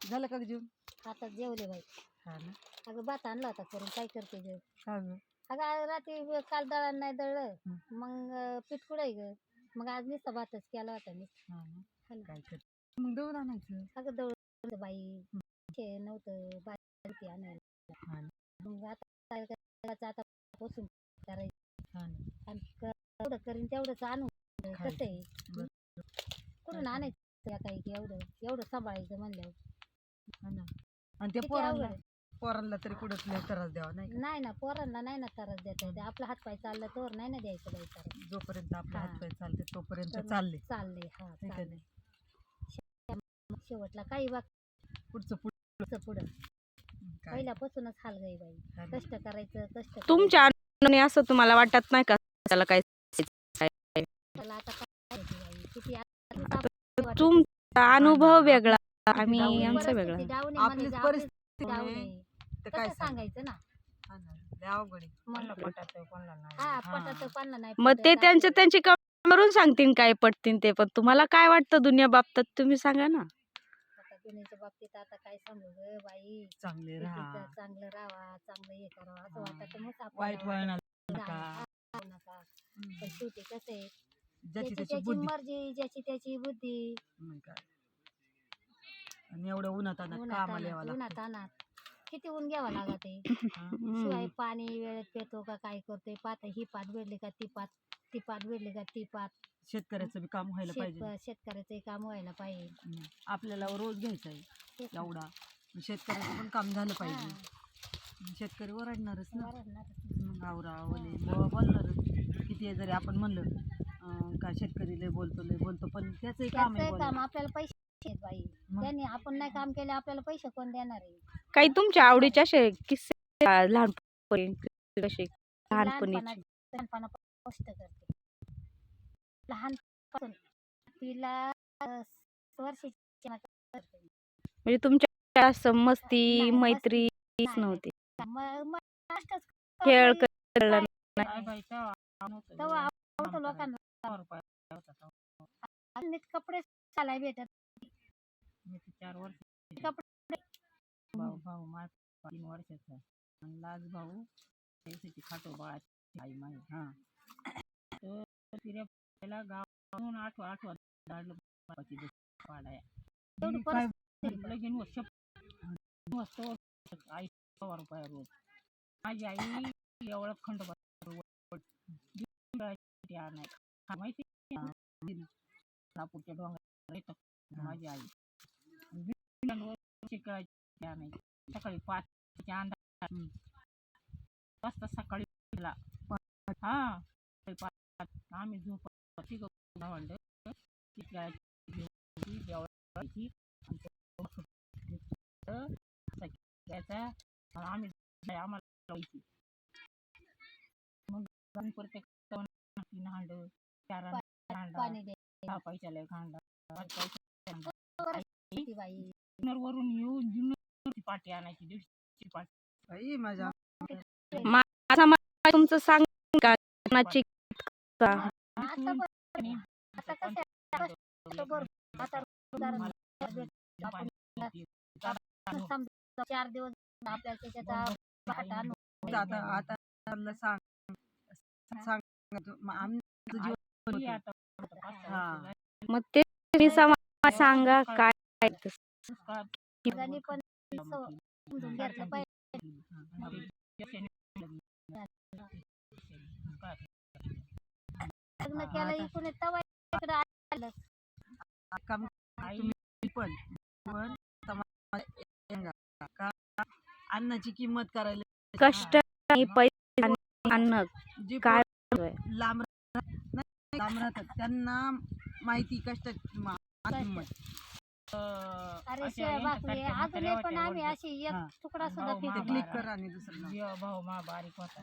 झालं का जेवण? आता जेवले बाई. हा ना. अगं भात आणला होता करून, काय करते ग? का गं? अगं आज रात्री काल दळण नाही दळलं, मग पीठ कुठे ग? मग आज नुसता भातच केला होता मी. हा ना. काय कर मग दळून आणायचं. अगं दळलं बाई, हे नव्हतं बाकी आणायला. हा ना. मग आता आता पोसून करायचं. हा ना. आणि तेवढं करीन तेवढंच आणून कसं आहे कुठून आणायचं काही एवढं सांभाळायचं म्हणल्यावर. हा ना. आणि ते पोरांना तरी कुठं लय त्रास द्यावा नाही ना, पोरांना नाही ना त्रास देता येते. आपला हातपाय चालला तर नाही ना द्यायचं बाई त्रास. जोपर्यंत आपले हातपाय चालते तोपर्यंत चालले. चालले. शेवटला काही बघ पुढचं पुढं पहिल्यापासूनच हाल गई बाई. कष्ट करायचं तुमच्या अनुभवाने असं तुम्हाला वाटत नाही का त्याला काय आता काय किती तुमचा अनुभव वेगळा आम्ही आमचा वेगळा. आपली परिस्थिती काय सांगायचं ना. मग ते त्यांची करून सांगतील काय पटतील ते, पण तुम्हाला काय वाटतं दुनिया बाबतीत तुम्ही सांगा ना. दुनियाच्या बाबतीत आता काय सांगू ग बाई. चांगलं राहा, चांगलं राहावा, चांगलं हे करावं असं वाटत. मग वाईट वळण नका. पण शेवटी कसं आहे, ज्याची त्याची मर्जी, ज्याची त्याची बुद्धी. आणि एवढं उन्हात आणत किती ऊन घ्यावं लागत आहे. शिवाय पाणी वेळेत पेतो का काय करतोय. पात ही पात भेटली का ती पात, ती पात भेटली का ती पात. शेतकऱ्याचं बी काम व्हायला पाहिजे. शेतकऱ्याचं काम व्हायला पाहिजे. आपल्याला रोज घ्यायचा आहे एवढा, शेतकऱ्याचं पण काम झालं पाहिजे. शेतकरी ओरडणारच ना. मग आवरावले बोलणारच किती जरी आपण म्हणलं का शेतकरी लय बोलतो पण त्याचंही काम आहे. आपल्याला पैसे बाई, त्यांनी आपण नाही काम केले आपल्याला पैसे कोण देणार आहे. काही तुमच्या आवडीचे असे किस्से लहानपणीचे कष्ट करते लहानपासून तिला वर्षाची म्हणजे तुमच्या असं मस्ती मैत्री नव्हती, खेळ लोकांना कपडे चालाय भेटत. 4 वर्ष भाऊ माझा 3 वर्षाचा आणि लाज भाऊ त्यासाठी खातो बाळाची आई माझी. हा तर फिरायला गावाहून आठवण काढलं पाडाया लगीन वर्ष मस्त आई 100 रुपये रोज. माझी आई एवढं खंड माहिती नागपूरच्या डोंगर माझी आई सकाळी 5 अंदाज वाजता सकाळी हा आम्ही झोप आम्ही आम्हाला मग प्रत्येक 3 हांड 4 पैशाला वरून येऊन पाठी आणायची 150 पाठी. माझ्या तुमचं सांग का चार दिवस आपल्याला आता मग ते सांगा काय पण घेतलं पाहिजे. लग्न केलं इकडे तवा इकडे आलं पण अन्नाची किंमत करायला कष्ट आणि पैसे अन्न काय लांब राहतात त्यांना माहिती कष्ट किंमत. अरे अजून पण आम्ही अशी एक तुकडा सुद्धा क्लिक करा आणि दुसरं भाऊ मा बारीक होता.